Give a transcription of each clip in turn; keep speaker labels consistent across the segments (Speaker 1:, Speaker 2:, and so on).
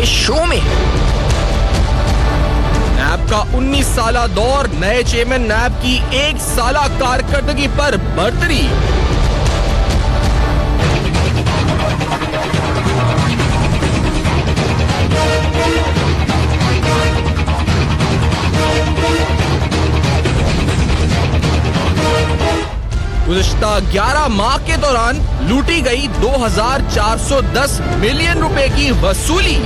Speaker 1: شو میں نیب کا 19 سالہ دور، نئے چیئرمین نیب کی 1 سالہ کارکردگی پر برتری۔ گزشتہ 11 ماہ کے دوران لوٹی گئی 2410 ملین روپے کی وصولی۔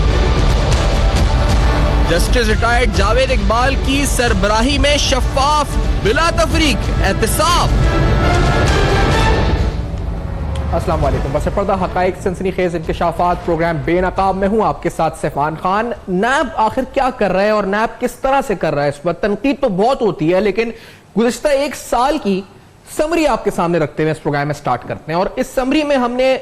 Speaker 1: جسٹس ریٹائرڈ جاوید اقبال کی سربراہی میں شفاف بلا تفریق احتساب۔
Speaker 2: السلام علیکم، بس پردہ حقائق سنسنی خیز انکشافات پروگرام بے نقاب میں ہوں آپ کے ساتھ سیفان خان۔ نیب آخر کیا کر رہا ہے اور نیب کس طرح سے کر رہا ہے؟ اس پر تنقید تو بہت ہوتی ہے، لیکن گزشتہ 1 سال کی سمری آپ کے سامنے رکھتے ہوئے اس پروگرام میں سٹارٹ کرتے ہیں، اور اس سمری میں ہم نے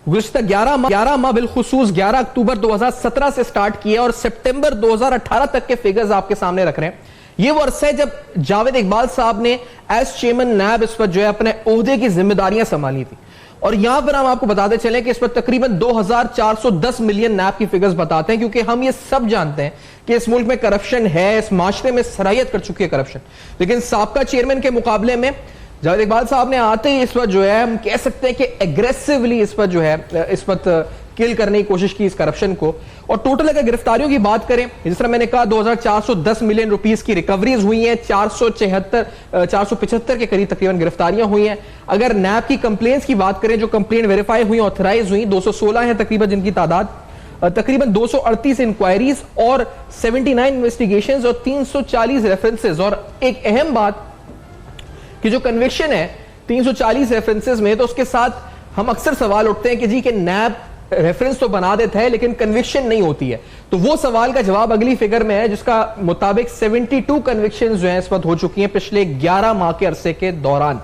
Speaker 2: گزشتہ 11 ماہ بالخصوص 11 اکتوبر 2017 سے سٹارٹ کیا اور سپٹمبر 2018 تک کے فیگرز آپ کے سامنے رکھ رہے ہیں۔ یہ وہ عرصہ ہے جب جاوید اقبال صاحب نے ایز چیئرمین نیب اس وقت جو ہے اپنے عہدے کی ذمہ داریاں سنبھالی تھی، اور یہاں پر ہم آپ کو بتاتے چلیں کہ اس وقت تقریباً 2410 ملین نیب کی فگرز بتاتے ہیں، کیونکہ ہم یہ سب جانتے ہیں کہ اس ملک میں کرپشن ہے، اس معاشرے میں سرایت کر چکی ہے کرپشن، لیکن سابقہ چیئرمین کے مقابلے میں جاوید اقبال صاحب نے آتے ہی اس وقت جو ہے ہم کہہ سکتے ہیں کہ ایگریسیولی اس وقت جو ہے اس وقت کل کرنے کی کوشش کی اس کرپشن کو۔ اور ٹوٹل اگر گرفتاریوں کی بات کریں، جس طرح میں نے کہا 2410 ملین روپیز کی ریکوریز ہوئی ہیں، 475 کے قریب تقریباً گرفتاریاں ہوئی ہیں۔ اگر نیب کی کمپلینز کی بات کریں، جو کمپلین ویریفائی ہوئی آتھرائز ہوئی 216 ہیں تقریباً جن کی تعداد، تقریباً 238 انکوائریز اور 79 انویسٹیگیشنز اور 340 ریفرنسز۔ اور ایک اہم بات کہ جو کنوکشن ہے 340 ریفرنسز میں، تو اس کے ساتھ ہم اکثر سوال اٹھتے ہیں کہ جی کہ نیب ریفرنس تو بنا دیتا ہے لیکن کنوکشن نہیں ہوتی ہے، تو وہ سوال کا جواب اگلی فگر میں ہے، جس کا مطابق 72 کنوکشنز جو ہیں اس وقت ہو چکی ہیں پچھلے 11 ماہ کے عرصے کے دوران۔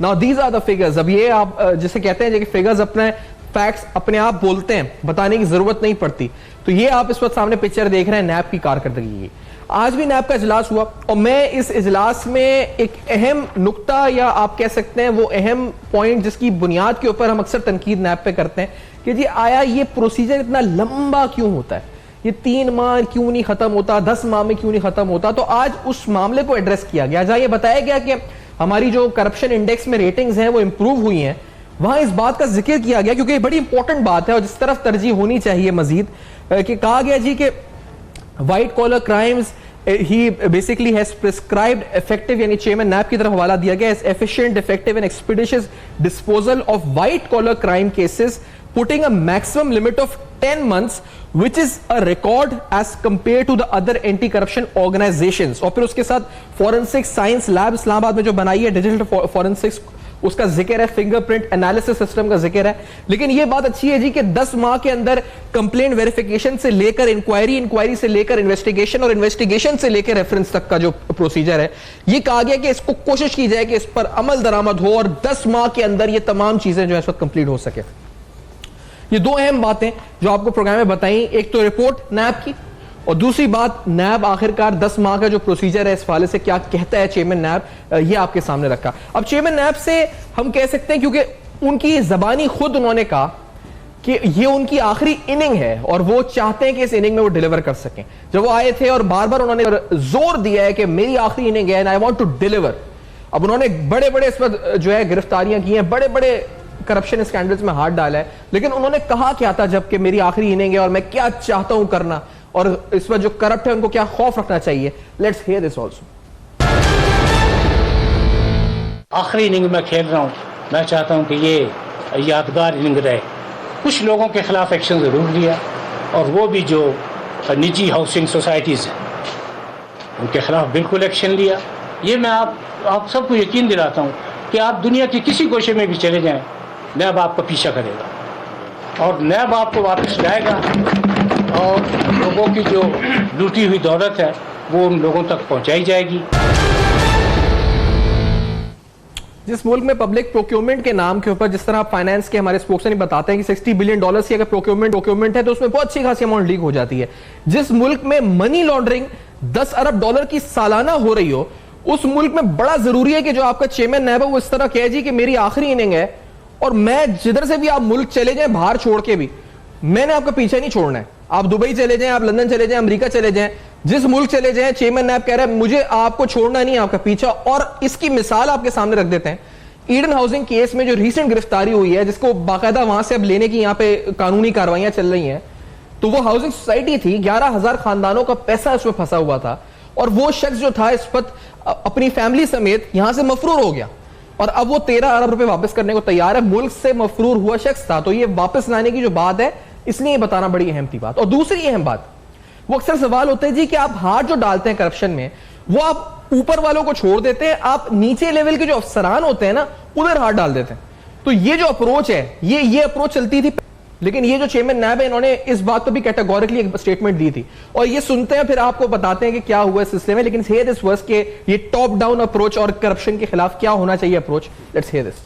Speaker 2: Now these are the figures۔ اب یہ آپ جسے کہتے ہیں کہ فگرز اپنے فیکٹس اپنے آپ بولتے ہیں، بتانے کی ضرورت نہیں پڑتی، تو یہ آپ اس وقت سامنے پکچر دیکھ رہے ہیں نیب کی کارکردگی کی۔ آج بھی نیب کا اجلاس ہوا، اور میں اس اجلاس میں ایک اہم نقطہ یا آپ کہہ سکتے ہیں وہ اہم پوائنٹ جس کی بنیاد کے اوپر ہم اکثر تنقید نیب پہ کرتے ہیں کہ جی آیا یہ پروسیجر اتنا لمبا کیوں ہوتا ہے، یہ 3 ماہ کیوں نہیں ختم ہوتا، 10 ماہ میں کیوں نہیں ختم ہوتا؟ تو آج اس معاملے کو ایڈریس کیا گیا، جہاں یہ بتایا گیا کہ ہماری جو کرپشن انڈیکس میں ریٹنگز ہیں وہ امپروو ہوئی ہیں، وہاں اس بات کا ذکر کیا گیا کیونکہ یہ بڑی امپورٹنٹ بات ہے اور جس طرف ترجیح ہونی چاہیے مزید، کہ کہا گیا جی کہ white collar crimes he basically has prescribed effective یعنی چیئرمین نیب کی طرف حوالہ دیا گیا is efficient, effective and expeditious disposal of white collar crime cases putting a maximum limit of 10 months which is a record as compared to the other anti-corruption organizations۔ اور پھر اس کے ساتھ فورنسک سائنس لیب اسلام آباد میں جو بنائی ہے digital فورنسکس، اس کا ذکر ہے، فنگر پرنٹ انالیسس سسٹم کا ذکر ہے، لیکن یہ بات اچھی ہے جی کہ 10 ماہ کے اندر کمپلین ویریفیکیشن سے لے کر انکوائری سے لے کر انویسٹیگیشن اور انویسٹیگیشن سے لے کر ریفرنس تک کا جو پروسیجر ہے، یہ کہا گیا کہ اس کو کوشش کی جائے کہ اس پر عمل درآمد ہو اور 10 ماہ کے اندر یہ تمام چیزیں جو ہے اس وقت کمپلیٹ ہو سکے۔ یہ 2 اہم باتیں جو آپ کو پروگرام میں بتائیں، ایک تو رپورٹ نیب کی، اور دوسری بات نیب آخرکار 10 ماہ کا جو پروسیجر ہے اس حوالے سے کیا کہتا ہے چیئرمین نیب، یہ آپ کے سامنے رکھا۔ اب چیئرمین نیب سے ہم کہہ سکتے ہیں کیونکہ ان کی زبانی خود انہوں نے کہا کہ یہ ان کی آخری اننگ ہے اور وہ چاہتے ہیں کہ اس اننگ میں وہ ڈیلیور کر سکیں۔ جب وہ آئے تھے اور بار بار انہوں نے زور دیا ہے کہ میری آخری اننگ ہے and I want to deliver. اب انہوں نے بڑے بڑے اس وقت جو ہے گرفتاریاں کی ہیں، بڑے بڑے کرپشن اسکینڈلز میں ہاتھ ڈالا ہے، لیکن انہوں نے کہا کیا تھا جب کہ میری آخری اننگ ہے اور میں کیا چاہتا ہوں کرنا، اور اس وقت جو کرپٹ ہے ان کو کیا خوف رکھنا چاہیے۔ Let's hair this also.
Speaker 3: آخری اننگ میں کھیل رہا ہوں، میں چاہتا ہوں کہ یہ یادگار اننگ رہے۔ کچھ لوگوں کے خلاف ایکشن ضرور لیا، اور وہ بھی جو نجی ہاؤسنگ سوسائٹیز ہیں ان کے خلاف بالکل ایکشن لیا۔ یہ میں آپ سب کو یقین دلاتا ہوں کہ آپ دنیا کے کسی گوشے میں بھی چلے جائیں، نیب آپ کا پیچھا کرے گا اور نیب آپ کو واپس لائے گا، اور لوگوں کی جو لوٹی ہوئی دولت ہے وہ ان لوگوں تک پہنچائی جائے گی۔
Speaker 2: جس ملک میں پبلک پروکیورمنٹ کے نام کے اوپر، جس طرح فائنانس کے ہمارے اسپوکسمین بتاتے ہیں کہ $60 بلین کی اگر پروکیورمنٹ ہے تو اس میں بہت اچھی خاصی اماؤنٹ لیک ہو جاتی ہے۔ جس ملک میں منی لانڈرنگ $10 ارب کی سالانہ ہو رہی ہو، اس ملک میں بڑا ضروری ہے کہ جو آپ کا چیئرمین نیب ہے وہ اس طرح کہے جی کہ میری آخری اننگ ہے اور میں جدھر سے بھی آپ ملک چلے جائیں باہر چھوڑ کے بھی، میں نے آپ کا پیچھے نہیں چھوڑنا ہے. آپ دبئی چلے جائیں, آپ لندن چلے جائیں, امریکہ چلے جائیں, جس ملک چلے جائیں, چیئرمین نیب کہہ رہا ہے مجھے آپ کو چھوڑنا نہیں, آپ کا پیچھا. اور اس کی مثال آپ کے سامنے رکھ دیتے ہیں. ایڈن ہاؤسنگ کیس میں جو ریسنٹ گرفتاری ہوئی ہے, جس کو باقاعدہ وہاں سے اب لینے کی یہاں پہ قانونی کارروائیاں چل رہی ہیں, تو وہ ہاؤسنگ سوسائٹی تھی, 11,000 خاندانوں کا پیسہ اس میں پھنسا ہوا تھا, اور وہ شخص جو تھا اس وقت اپنی فیملی سمیت یہاں سے مفرور ہو گیا, اور اب وہ 13 ارب روپے واپس کرنے کو تیار ہے. ملک سے مفرور ہوا شخص تھا. تو یہ واپس لانے کی جو بات ہے, اس لیے یہ بتانا بڑی اہم تھی بات. اور دوسری اہم بات, وہ اکثر سوال ہوتا ہے جی کہ آپ ہاتھ جو ڈالتے ہیں کرپشن میں, وہ آپ اوپر والوں کو چھوڑ دیتے ہیں, آپ نیچے لیول کے جو افسران ہوتے ہیں نا ادھر ہاتھ ڈال دیتے ہیں. تو یہ جو اپروچ ہے, یہ اپروچ چلتی تھی, لیکن یہ جو چیئرمین نیب ہے انہوں نے اس بات پہ بھی کیٹیگوریکلی ایک سٹیٹمنٹ دی تھی, اور یہ سنتے ہیں پھر آپ کو بتاتے ہیں کہ کیا ہوا اس سلسلے میں. لیکن hear this first کہ یہ ٹاپ ڈاؤن اپروچ اور کرپشن کے خلاف کیا ہونا چاہیے اپروچ. Let's hear this.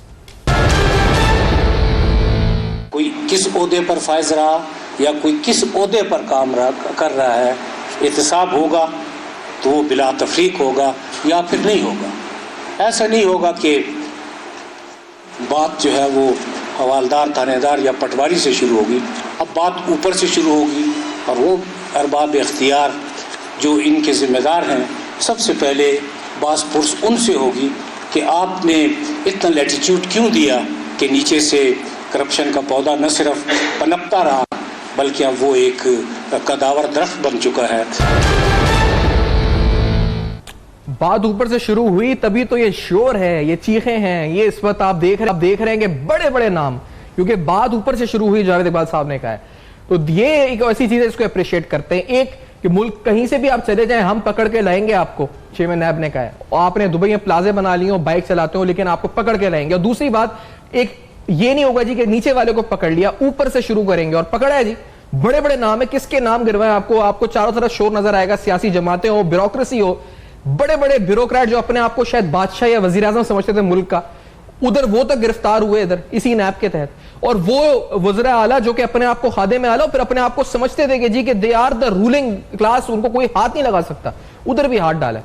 Speaker 4: کوئی کس عہدے پر فائز رہا یا کوئی کس عہدے پر کام کر رہا ہے, احتساب ہوگا تو وہ بلا تفریق ہوگا یا پھر نہیں ہوگا. ایسا نہیں ہوگا کہ بات جو ہے وہ حوالدار, تھانے دار یا پٹواری سے شروع ہوگی. اب بات اوپر سے شروع ہوگی, اور وہ ارباب اختیار جو ان کے ذمہ دار ہیں, سب سے پہلے باز پرس ان سے ہوگی کہ آپ نے اتنا لیٹیچیوڈ کیوں دیا کہ نیچے سے کرپشن کا پودا نہ صرف پنپتا رہا بلکہ اب وہ ایک قداور درخت بن چکا ہے.
Speaker 2: بات اوپر سے شروع ہوئی تبھی تو یہ شور ہے, یہ چیخیں ہیں, یہ اس وقت آپ دیکھ رہے ہیں کہ بڑے بڑے نام, کیونکہ بات اوپر سے شروع ہوئی, جاوید اقبال صاحب نے کہا ہے. تو یہ ایک ایسی چیز ہے اس کو اپریشیٹ کرتے ہیں. ایک کہ ملک کہیں سے بھی آپ چلے جائیں ہم پکڑ کے لائیں گے آپ کو, چیئرمین نیب نے کہا ہے. اور آپ نے دبئی میں پلازے بنا لیے ہو, بائک چلاتے ہو, لیکن آپ کو پکڑ کے لائیں گے. اور دوسری بات, ایک یہ نہیں ہوگا جی کہ نیچے والے کو پکڑ لیا, اوپر سے شروع کریں گے. اور پکڑا ہے جی, بڑے بڑے نام ہے, کس کے نام گروائے آپ کو چاروں طرف شور نظر آئے گا. سیاسی جماعتیں ہو, بیوروکریسی ہو, بڑے بڑے بیوروکریٹ جو اپنے آپ کو شاید بادشاہ یا وزیر اعظم سمجھتے تھے ملک کا, ادھر وہ تک گرفتار ہوئے ادھر اسی نیب کے تحت. اور وہ وزراء اعلیٰ جو کہ اپنے آپ کو خادم اعلیٰ پھر اپنے آپ کو سمجھتے تھے کہ جی کہ they are the ruling class, ان کو کوئی ہاتھ نہیں لگا سکتا, ادھر بھی ہاتھ ڈالا.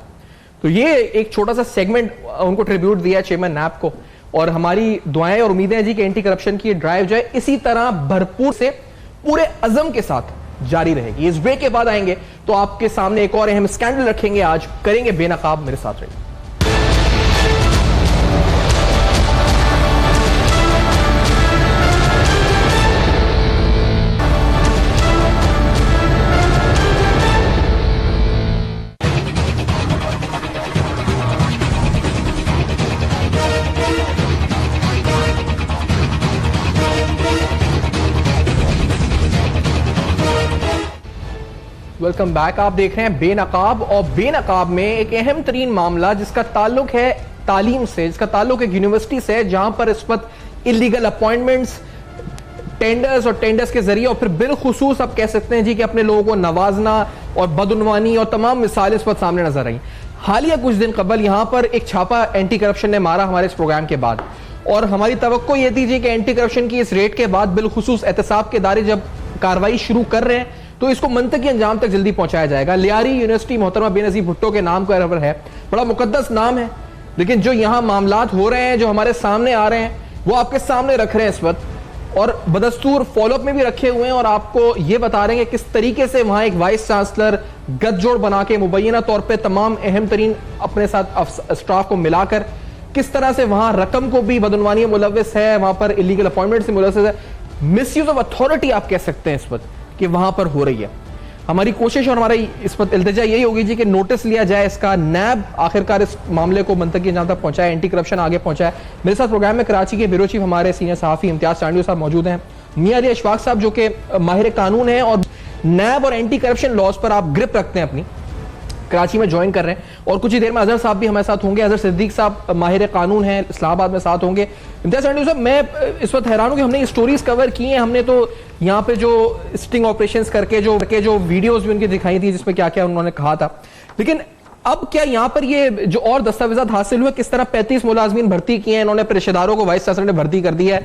Speaker 2: تو یہ ایک چھوٹا سا سیگمنٹ ان کو ٹریبیوٹ دیا چیئرمین نیب کو. اور ہماری دعائیں اور امیدیں ہیں جی کہ اینٹی کرپشن کی ڈرائیو جو ہے اسی طرح بھرپور سے پورے عزم کے ساتھ جاری رہے گی. اس بریک کے بعد آئیں گے تو آپ کے سامنے ایک اور اہم اسکینڈل رکھیں گے, آج کریں گے بے نقاب. میرے ساتھ رہیے. Welcome back. آپ دیکھ رہے ہیں بے نقاب, اور بے نقاب میں ایک اہم ترین معاملہ جس کا تعلق ہے تعلیم سے, جس کا تعلق ایک یونیورسٹی سے, جہاں پر اس وقت اللیگل اپوائنٹمنٹس, ٹینڈرز اور ٹینڈرز کے ذریعے, اور پھر بالخصوص آپ کہہ سکتے ہیں جی کہ اپنے لوگوں کو نوازنا اور بدعنوانی اور تمام مثالیں اس وقت سامنے نظر آئیں. حالیہ کچھ دن قبل یہاں پر ایک چھاپا اینٹی کرپشن نے مارا ہمارے اس پروگرام کے بعد, اور ہماری توقع یہ تھی جی کہ اینٹی کرپشن کی اس ریٹ کے بعد بالخصوص احتساب کے ادارے جب کارروائی شروع کر رہے ہیں تو اس کو منطقی انجام تک جلدی پہنچایا جائے گا. لیاری یونیورسٹی محترمہ بے نظیر بھٹو کے نام کا ہے, بڑا مقدس نام ہے, لیکن جو یہاں معاملات ہو رہے ہیں, جو ہمارے سامنے آ رہے ہیں, وہ آپ کے سامنے رکھ رہے ہیں اس وقت, اور بدستور فالو اپ میں بھی رکھے ہوئے ہیں, اور آپ کو یہ بتا رہے ہیں کہ کس طریقے سے وہاں ایک وائس چانسلر گٹھ جوڑ بنا کے مبینہ طور پہ تمام اہم ترین اپنے ساتھ اسٹاف کو ملا کر کس طرح سے وہاں رقم کو بھی بدعنوانی ملوث ہے, وہاں پر اللیگل اپوائنٹمنٹ سے ملوث ہے, مس یوز آف اتھارٹی آپ کہہ سکتے ہیں اس وقت کہ وہاں پر ہو رہی ہے. ہماری کوشش اور ہماری اس وقت التجا یہی ہوگی جی کہ نوٹس لیا جائے اس کا, نیب آخرکار اس معاملے کو منطقی انجام تک پہنچائے, اینٹی کرپشن آگے پہنچائے. میرے ساتھ پروگرام میں کراچی کے بیورو چیف ہمارے سینئر صحافی امتیاز چانڈیو صاحب موجود ہیں, میاں علی اشفاق صاحب جو کہ ماہر قانون ہیں اور نیب اور اینٹی کرپشن لاز پر آپ گرپ رکھتے ہیں اپنی, کراچی میں جوائن کر رہے ہیں, اور کچھ ہی دیر میں اظہر صاحب بھی ہمارے ساتھ ہوں گے. اظہر صدیق صاحب ماہر قانون ہیں, اسلام آباد میں ساتھ ہوں گے. امتیاز چانڈیو صاحب, میں اس وقت حیران ہوں کہ ہم نے اسٹوریز کور کی ہیں, ہم نے تو یہاں پہ جو اسٹنگ آپریشنز کر کے جو ویڈیوز بھی ان کی دکھائی تھی جس میں کیا کیا انہوں نے کہا تھا, لیکن اب کیا یہاں پر یہ جو اور دستاویزات حاصل ہوئے, کس طرح 35 ملازمین بھرتی کیے ہیں انہوں نے, پھر رشتہ داروں کو وائس چانسلر نے بھرتی کر دیا ہے,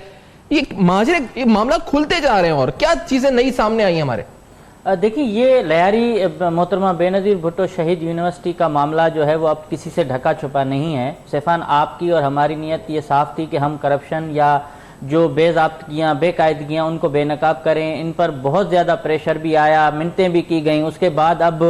Speaker 2: یہ معاملات کھلتے جا رہے ہیں, اور کیا چیزیں نئی سامنے آئی ہیں ہمارے.
Speaker 5: دیکھیں, یہ لیاری محترمہ بے نظیر بھٹو شہید یونیورسٹی کا معاملہ جو ہے وہ اب کسی سے ڈھکا چھپا نہیں ہے. سیفان, آپ کی اور ہماری نیت یہ صاف تھی کہ ہم کرپشن یا جو بے ضابطگیاں بے قاعدگیاں ان کو بے نقاب کریں. ان پر بہت زیادہ پریشر بھی آیا, منتیں بھی کی گئیں. اس کے بعد اب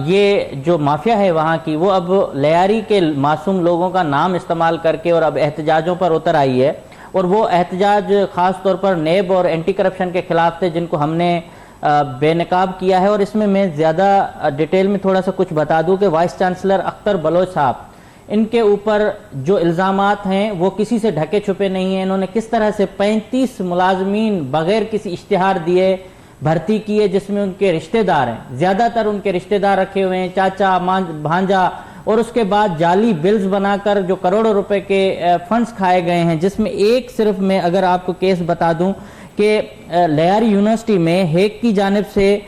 Speaker 5: یہ جو مافیا ہے وہاں کی, وہ اب لیاری کے معصوم لوگوں کا نام استعمال کر کے اور اب احتجاجوں پر اتر آئی ہے. اور وہ احتجاج خاص طور پر نیب اور اینٹی کرپشن کے خلاف تھے, جن کو ہم نے بے نقاب کیا ہے. اور اس میں زیادہ ڈیٹیل میں تھوڑا سا کچھ بتا دوں کہ وائس چانسلر اختر بلوچ صاحب, ان کے اوپر جو الزامات ہیں وہ کسی سے ڈھکے چھپے نہیں ہیں. انہوں نے کس طرح سے 35 ملازمین بغیر کسی اشتہار دیے بھرتی کیے, جس میں ان کے رشتہ دار ہیں, زیادہ تر ان کے رشتہ دار رکھے ہوئے ہیں, چاچا بھانجا. اور اس کے بعد جعلی بلز بنا کر جو کروڑوں روپے کے فنڈز کھائے گئے ہیں, جس میں ایک صرف میں اگر آپ کو کیس بتا دوں کہ لیاری یونیورسٹی میں ہیک کی جانب سے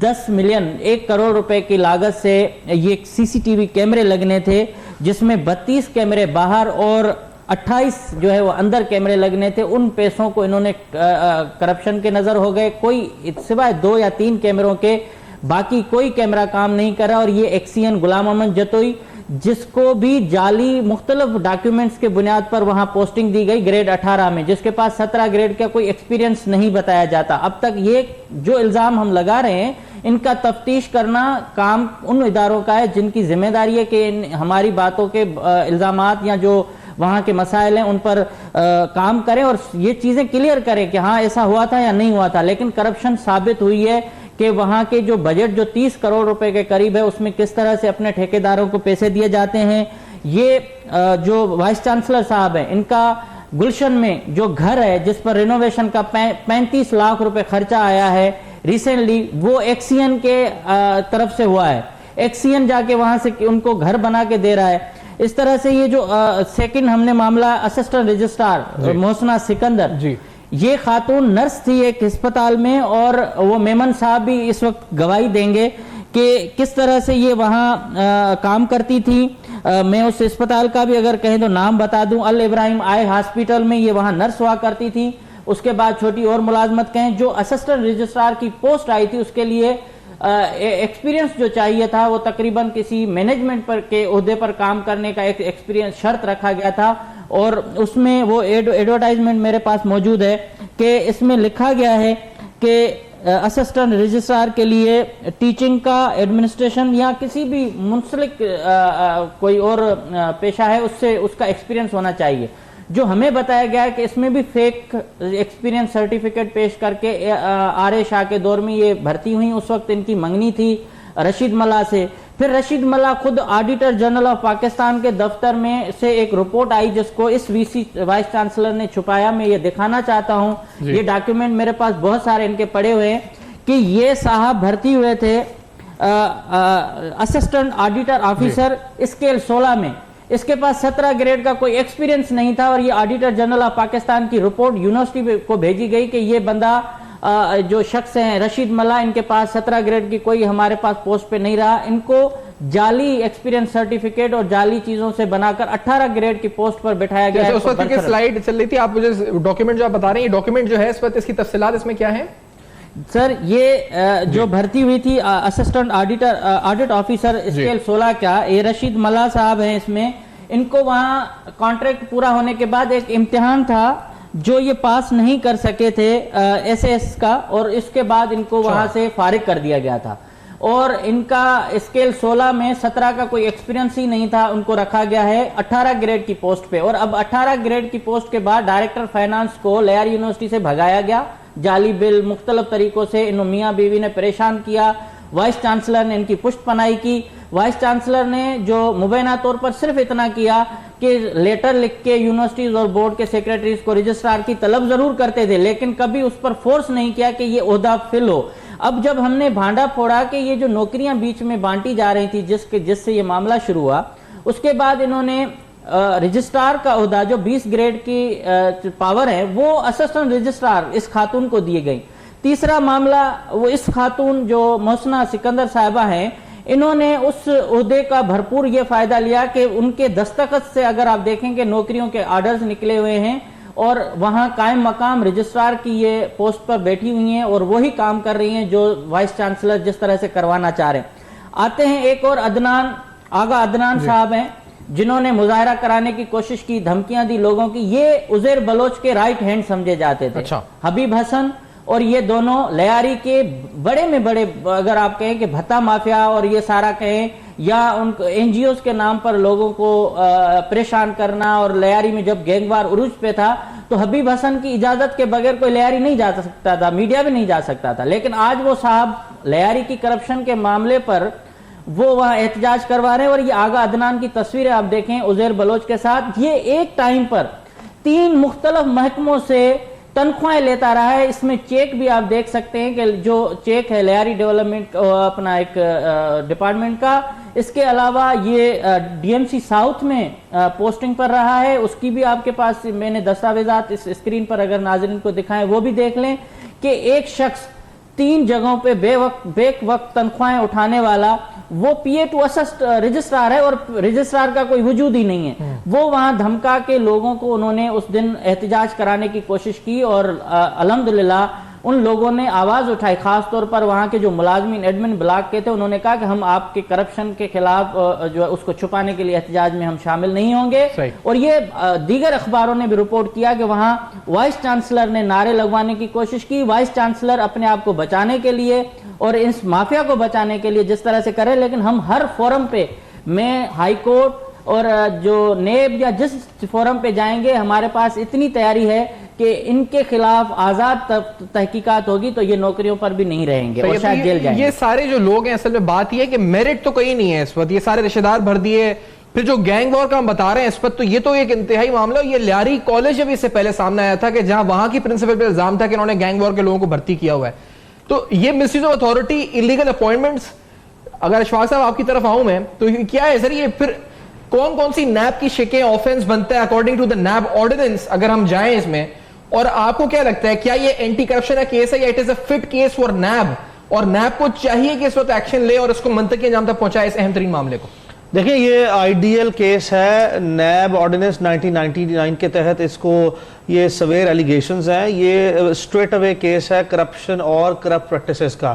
Speaker 5: 10 ملین 1 کروڑ روپے کی لاگت سے یہ سی سی ٹی وی کیمرے لگنے تھے, جس میں 32 کیمرے باہر اور 28 جو ہے وہ اندر کیمرے لگنے تھے. ان پیسوں کو انہوں نے کرپشن کے نظر ہو گئے. کوئی سوائے 2 یا 3 کیمروں کے باقی کوئی کیمرہ کام نہیں کرا. اور یہ ایکسین غلام احمد جتوئی, جس کو بھی جعلی مختلف ڈاکیومنٹس کے بنیاد پر وہاں پوسٹنگ دی گئی گریڈ 18 میں, جس کے پاس 17 گریڈ کا کوئی ایکسپیرینس نہیں بتایا جاتا. اب تک یہ جو الزام ہم لگا رہے ہیں, ان کا تفتیش کرنا کام ان اداروں کا ہے جن کی ذمہ داری ہے کہ ہماری باتوں کے الزامات یا جو وہاں کے مسائل ہیں ان پر کام کریں اور یہ چیزیں کلیئر کریں کہ ہاں ایسا ہوا تھا یا نہیں ہوا تھا. لیکن کرپشن ثابت ہوئی ہے کہ وہاں کے جو بجٹ جو 30 کروڑ روپے کے قریب ہے, اس میں کس طرح سے اپنے ٹھیکیداروں کو پیسے دیے جاتے ہیں. یہ جو وائس چانسلر صاحب ہیں, ان کا گلشن میں جو گھر ہے جس پر رینوویشن کا 35 لاکھ روپے خرچہ آیا ہے ریسنٹلی, وہ ایکسین کے طرف سے ہوا ہے. ایکسین جا کے وہاں سے ان کو گھر بنا کے دے رہا ہے. اس طرح سے یہ جو سیکنڈ ہم نے معاملہ اسسٹنٹ رجسٹرار محسنہ سکندر, یہ خاتون نرس تھی ایک ہسپتال میں, اور وہ میمن صاحب بھی اس وقت گواہی دیں گے کہ کس طرح سے یہ وہاں کام کرتی تھی. میں اس ہسپتال کا بھی اگر کہیں تو نام بتا دوں, الابراہیم آئی ہاسپٹل میں یہ وہاں نرس ہوا کرتی تھی. اس کے بعد چھوٹی اور ملازمت کہیں, جو اسسٹنٹ رجسٹرار کی پوسٹ آئی تھی اس کے لیے ایکسپیرینس جو چاہیے تھا وہ تقریباً کسی مینجمنٹ پر کے عہدے پر کام کرنے کا ایک ایکسپیرینس شرط رکھا گیا تھا. اور اس میں وہ ایڈورٹائزمنٹ میرے پاس موجود ہے کہ اس میں لکھا گیا ہے کہ اسسٹنٹ رجسٹرار کے لیے ٹیچنگ کا, ایڈمنسٹریشن یا کسی بھی منسلک کوئی اور پیشہ ہے اس سے اس کا ایکسپیرینس ہونا چاہیے. جو ہمیں بتایا گیا ہے کہ اس میں بھی فیک ایکسپیرینس سرٹیفکیٹ پیش کر کے آر اے شاہ کے دور میں یہ بھرتی ہوئی. اس وقت ان کی منگنی تھی رشید ملا سے. پھر رشید ملا خود آڈیٹر جنرل آف پاکستان کے دفتر میں سے ایک رپورٹ آئی جس کو اس وی سی وائس چانسلر نے چھپایا. میں یہ دکھانا چاہتا ہوں, یہ ڈاکیومنٹ میرے پاس بہت سارے ان کے پڑے ہوئے ہیں کہ یہ صاحب بھرتی ہوئے تھے اسسٹنٹ آڈیٹر آفیسر اسکیل 16 میں. اس کے پاس 17 گریڈ کا کوئی ایکسپیرینس نہیں تھا, اور یہ آڈیٹر جنرل آف پاکستان کی رپورٹ یونیورسٹی کو بھیجی گئی کہ یہ بندہ جو شخص ہیں رشید ملا, ان کے پاس 17 گریڈ کی کوئی ہمارے پاس پوسٹ پہ نہیں رہا. ان کو جعلی ایکسپیرینس سرٹیفکیٹ اور جعلی چیزوں سے بنا کر 18 گریڈ کی پوسٹ پر بٹھایا گیا.
Speaker 2: اس وقت کی سلائیڈ چل رہی تھی, آپ مجھے ڈاکیومنٹ جو آپ بتا رہے ہیں, یہ ڈاکیومنٹ جو ہے اس وقت اس کی تفصیلات اس میں کیا ہیں
Speaker 5: سر؟ یہ جو بھرتی ہوئی تھی اسسٹنٹ آڈٹ آفیسر اسکیل 16 کا, یہ رشید ملا صاحب ہیں. اس میں ان کو وہاں کانٹریکٹ پورا ہونے کے بعد ایک امتحان تھا جو یہ پاس نہیں کر سکے تھے ایس ایس کا, اور اس کے بعد ان کو وہاں سے فارغ کر دیا گیا تھا. اور ان کا اسکیل 16 میں 17 کا کوئی ایکسپیرینس ہی نہیں تھا, ان کو رکھا گیا ہے 18 گریڈ کی پوسٹ پہ. اور اب 18 گریڈ کی پوسٹ کے بعد ڈائریکٹر فائنانس کو لیاری یونیورسٹی سے بھگایا گیا. جعلی بل مختلف طریقوں سے انہوں میاں بیوی نے پریشان کیا. وائس چانسلر نے ان کی پشت پناہی کی. وائس چانسلر نے جو مبینہ طور پر صرف اتنا کیا کہ لیٹر لکھ کے یونیورسٹیز اور بورڈ کے سیکریٹریز کو رجسٹرار کی طلب ضرور کرتے تھے, لیکن کبھی اس پر فورس نہیں کیا کہ یہ عہدہ فل ہو. اب جب ہم نے بھانڈا پھوڑا کہ یہ جو نوکریاں بیچ میں بانٹی جا رہی تھی جس سے یہ معاملہ شروع ہوا, اس کے بعد انہوں نے رجسٹرار کا عہدہ جو 20 گریڈ کی پاور ہے وہ اسسٹنٹ رجسٹرار اس خاتون کو دیے گئی. تیسرا معاملہ, وہ اس خاتون جو محسنہ سکندر صاحبہ ہیں, انہوں نے اس عہدے کا بھرپور یہ فائدہ لیا کہ ان کے دستخط سے اگر آپ دیکھیں کہ نوکریوں کے آرڈرز نکلے ہوئے ہیں, اور وہاں قائم مقام رجسٹرار کی یہ پوسٹ پر بیٹھی ہوئی ہیں اور وہی کام کر رہی ہیں جو وائس چانسلر جس طرح سے کروانا چاہ رہے ہیں. آتے ہیں ایک اور آغا عدنان صاحب ہیں, جنہوں نے مظاہرہ کرانے کی کوشش کی, دھمکیاں دی لوگوں کی, یہ عزیر بلوچ کے رائٹ ہینڈ سمجھے جاتے تھے. حبیب حسن اور یہ دونوں لیاری کے بڑے میں بڑے, اگر آپ کہیں کہ بھتا مافیا اور یہ سارا کہیں, یا ان این جی اوز کے نام پر لوگوں کو پریشان کرنا, اور لیاری میں جب گینگ وار عروج پہ تھا تو حبیب حسن کی اجازت کے بغیر کوئی لیاری نہیں جا سکتا تھا, میڈیا بھی نہیں جا سکتا تھا. لیکن آج وہ صاحب لیاری کی کرپشن کے معاملے پر وہ وہاں احتجاج کروا رہے ہیں, اور یہ آغا عدنان کی تصویریں آپ دیکھیں عزیر بلوچ کے ساتھ, یہ ایک ٹائم پر 3 مختلف محکموں سے تنخواہیں لیتا رہا ہے. اس میں چیک بھی آپ دیکھ سکتے ہیں کہ جو چیک ہے لیاری ڈیولپمنٹ اپنا ایک ڈپارٹمنٹ کا, اس کے علاوہ یہ ڈی ایم سی ساؤتھ میں پوسٹنگ پر رہا ہے, اس کی بھی آپ کے پاس میں نے دستاویزات اس اسکرین پر اگر ناظرین کو دکھائیں وہ بھی دیکھ لیں کہ ایک شخص 3 جگہوں پہ بے وقت تنخواہیں اٹھانے والا, وہ پی اے ٹو اسسٹ رجسٹرار ہے, اور رجسٹرار کا کوئی وجود ہی نہیں ہے. وہ وہاں دھمکا کے لوگوں کو انہوں نے اس دن احتجاج کرانے کی کوشش کی, اور الحمدللہ ان لوگوں نے آواز اٹھائی, خاص طور پر وہاں کے جو ملازمین ایڈمن بلاک کے تھے, انہوں نے کہا کہ ہم آپ کے کرپشن کے خلاف جو ہے اس کو چھپانے کے لیے احتجاج میں ہم شامل نہیں ہوں گے. اور یہ دیگر اخباروں نے بھی رپورٹ کیا کہ وہاں وائس چانسلر نے نعرے لگوانے کی کوشش کی. وائس چانسلر اپنے آپ کو بچانے کے لیے اور اس مافیا کو بچانے کے لیے جس طرح سے کرے, لیکن ہم ہر فورم پہ, میں ہائی کورٹ اور جو نیب یا جس فورم پہ جائیں گے, ہمارے پاس اتنی تیاری ہے کہ ان کے خلاف آزاد تحقیقات ہوگی تو یہ نوکریوں پر بھی نہیں رہیں گے اور شاید جیل جائیں گے.
Speaker 2: یہ سارے جو لوگ ہیں, اصل میں بات یہ ہے کہ میرٹ تو کہیں نہیں ہے اس وقت, یہ سارے رشتہ دار بھر دیے. پھر جو گینگ وار کا ہم بتا رہے ہیں اس وقت, تو یہ تو ایک انتہائی معاملہ. یہ لیاری کالج جب اس سے پہلے سامنے آیا تھا کہ جہاں وہاں کی پرنسپل پہ الزام تھا کہ انہوں نے گینگ وار کے لوگوں کو بھرتی کیا ہوا ہے. تو یہ misuse of authority, illegal appointments, اگر اشفاق صاحب آپ کی طرف آؤں میں, تو کیا ہے سر, یہ پھر کون سی نیب کی شکیں آفینس بنتا ہے according to the NAB ordinance اگر ہم جائیں اس میں؟ اور آپ کو کیا لگتا ہے, کیا یہ اینٹی کرپشن کا کیس ہے یا it is a fit case for NAB, اور نیب کو چاہیے کہ اس وقت ایکشن لے اور اس کو منطقی انجام تک پہنچائے اس اہم ترین معاملے کو؟
Speaker 6: دیکھیں یہ آئیڈیل کیس ہے, نیب آرڈیننس 1999 کے تحت اس کو یہ سویر ایلیگیشنز ہیں, یہ سٹریٹ اوے کیس ہے کرپشن اور کرپٹ پریکٹسز کا.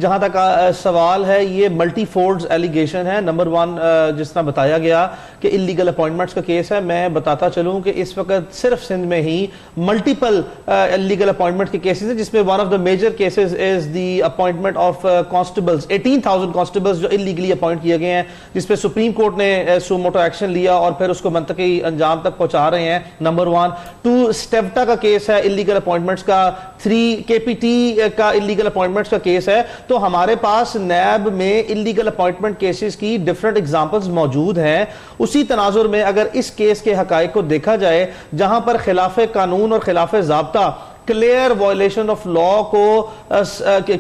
Speaker 6: جہاں تک سوال ہے, یہ ملٹی فولڈز ایلیگیشن ہے. نمبر 1 جس طرح بتایا گیا کہ انلیگل اپوائنٹمنٹس کا کیس ہے, میں بتاتا چلوں کہ اس وقت صرف سندھ میں ہی ملٹیپل انلیگل اپوائنٹمنٹ کے کیسز ہیں, جس میں one of the major cases is the appointment of constables, 18,000 constables جو انلیگلی اپوائنٹ کیے گئے ہیں, جس پہ سپریم کورٹ نے سو موٹو ایکشن لیا اور پھر اس کو منطقی انجام تک پہنچا رہے ہیں. نمبر 1. 2 سٹیوٹا کا کیس ہے انلیگل اپوائنٹمنٹس کا. 3 کے پی ٹی کا انلیگل اپوائنٹمنٹس کا کیس ہے. تو ہمارے پاس نیب میں انلیگل اپوائنٹمنٹ کیسز کی ڈیفرنٹ ایگزامپلز موجود ہیں. اسی تناظر میں اگر اس کیس کے حقائق کو دیکھا جائے, جہاں پر خلاف قانون اور خلاف ضابطہ کلیئر وائلیشن آف لا کو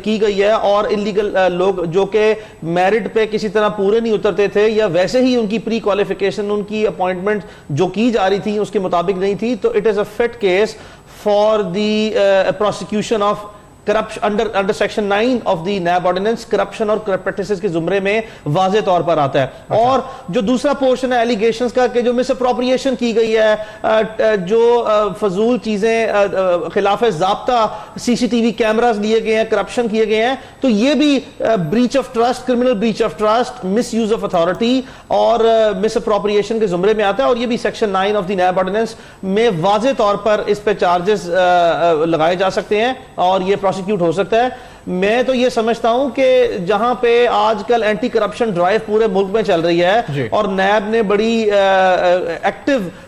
Speaker 6: کی گئی ہے, اور انلیگل لوگ جو کہ میرٹ پہ کسی طرح پورے نہیں اترتے تھے یا ویسے ہی ان کی پری کوالیفیکیشن, ان کی اپوائنٹمنٹ جو کی جا رہی تھی اس کے مطابق نہیں تھی, تو it is a fit case for the prosecution of corruption under section 9 of the NAB ordinance. Corruption اور کرپٹ پریکٹسز کے زمرے میں واضح طور پر آتا ہے. اور جو دوسرا پورشن ہے ایلیگیشنز کا کہ جو مس اپروپریشن کی گئی ہے, جو فضول چیزیں خلاف ضابطہ سی سی ٹی وی کیمراز لیے گئے ہیں, کرپشن کیے گئے ہیں, تو یہ بھی breach of trust, criminal breach of trust, miss use of authority اور مس اپروپریشن کے زمرے میں آتا ہے. اور یہ بھی section 9 of the NAB ordinance میں واضح طور پر اس پہ چارجز لگائے جا سکتے ہیں اور یہ پروسیکیوٹ ہو سکتا ہے. میں تو یہ سمجھتا ہوں کہ جہاں پہ آج کل اینٹی کرپشن ڈرائیو پورے ملک میں چل رہی ہے اور نیب نے بڑی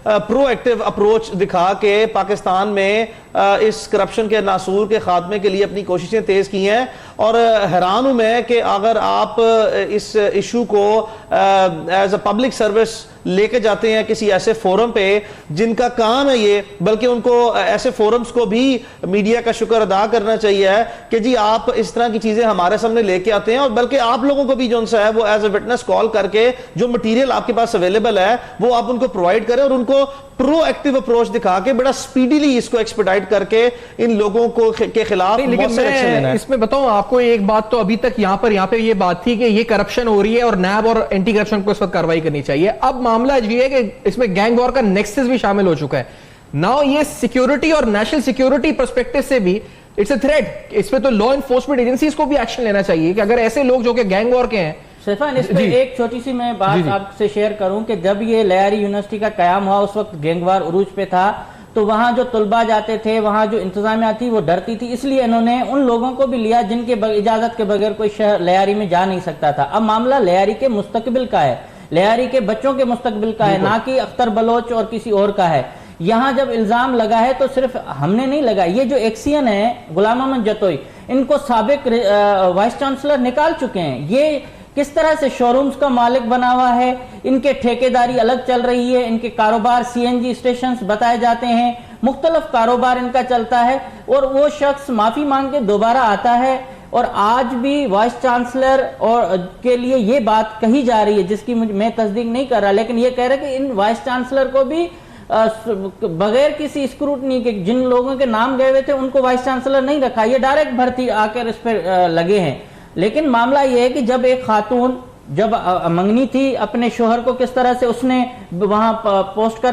Speaker 6: پرو ایکٹیو اپروچ دکھا کے پاکستان میں اس کرپشن کے ناصور کے خاتمے کے لیے اپنی کوششیں تیز کی ہیں, اور حیران ہوں میں کہ اگر آپ اس ایشو کو ایز اے پبلک سروس لے کے جاتے ہیں کسی ایسے فورم پہ جن کا کام ہے یہ, بلکہ ان کو ایسے فورمز کو بھی میڈیا کا شکر ادا کرنا چاہیے کہ جی آپ اس طرح کی چیزیں ہمارے سامنے لے کے آتے ہیں, اور بلکہ آپ لوگوں کو بھی جو ہے وہ ایز اے وٹنس کال کر کے جو مٹیریل آپ کے پاس اویلیبل ہے وہ آپ ان کو پرووائڈ کریں, اور ان کو پرو ایکٹیو اپروچ دکھا کے بڑا سپیڈیلی اس کو ایکسپیڈائٹ کر کے ان لوگوں کو کے خلاف
Speaker 2: مؤثر ایکشن لینا ہے. اس میں بتاؤں آپ کو ایک بات, تو ابھی تک یہاں پہ یہ بات تھی کہ یہ کرپشن ہو رہی ہے اور نیب اور اینٹی کرپشن کو اس وقت کارروائی کرنی چاہیے. اب معاملہ یہ ہے کہ اس میں گینگ وار کا نیکسس بھی شامل ہو چکا ہے. ناؤ یہ سیکیورٹی اور نیشنل سیکیورٹی پرسپیکٹو سے بھی اٹس اے تھریٹ. اس پہ تو لا انفورسمنٹ ایجنسیز کو بھی ایکشن لینا چاہیے کہ اگر ایسے لوگ جو کہ گینگ وار کے ہیں
Speaker 5: صفان اس پہ ایک چھوٹی سی میں بات آپ سے شیئر کروں کہ جب یہ لیاری یونیورسٹی کا قیام ہوا اس وقت گینگوار عروج پہ تھا، تو وہاں جو طلباء جاتے تھے، وہاں جو انتظامیہ تھی وہ ڈرتی تھی، اس لیے انہوں نے ان لوگوں کو بھی لیا جن کے اجازت کے بغیر کوئی شہر لیاری میں جا نہیں سکتا تھا۔ اب معاملہ لیاری کے مستقبل کا ہے، لیاری کے بچوں کے مستقبل کا ہے، نہ کہ اختر بلوچ اور کسی اور کا ہے۔ یہاں جب الزام لگا ہے تو صرف ہم نے نہیں لگا، یہ جو ایکسین ہے غلام احمد جتوئی، ان کو سابق وائس چانسلر نکال چکے ہیں۔ یہ کس طرح سے شو رومز کا مالک بنا ہوا ہے، ان کے ٹھیکیداری الگ چل رہی ہے، ان کے کاروبار سی این جی اسٹیشنز بتائے جاتے ہیں، مختلف کاروبار ان کا چلتا ہے، اور وہ شخص معافی مانگ کے دوبارہ آتا ہے۔ اور آج بھی وائس چانسلر اور کے لیے یہ بات کہی جا رہی ہے جس کی میں تصدیق نہیں کر رہا، لیکن یہ کہہ رہا کہ ان وائس چانسلر کو بھی بغیر کسی اسکروٹنی کے جن لوگوں کے نام گئے ہوئے تھے ان کو وائس چانسلر نہیں رکھا، یہ ڈائریکٹ بھرتی آ کر اس پہ لگے ہیں۔ لیکن معاملہ یہ ہے کہ جب ایک خاتون جب منگنی تھی اپنے شوہر کو کس طرح سے اس نے وہاں پوسٹ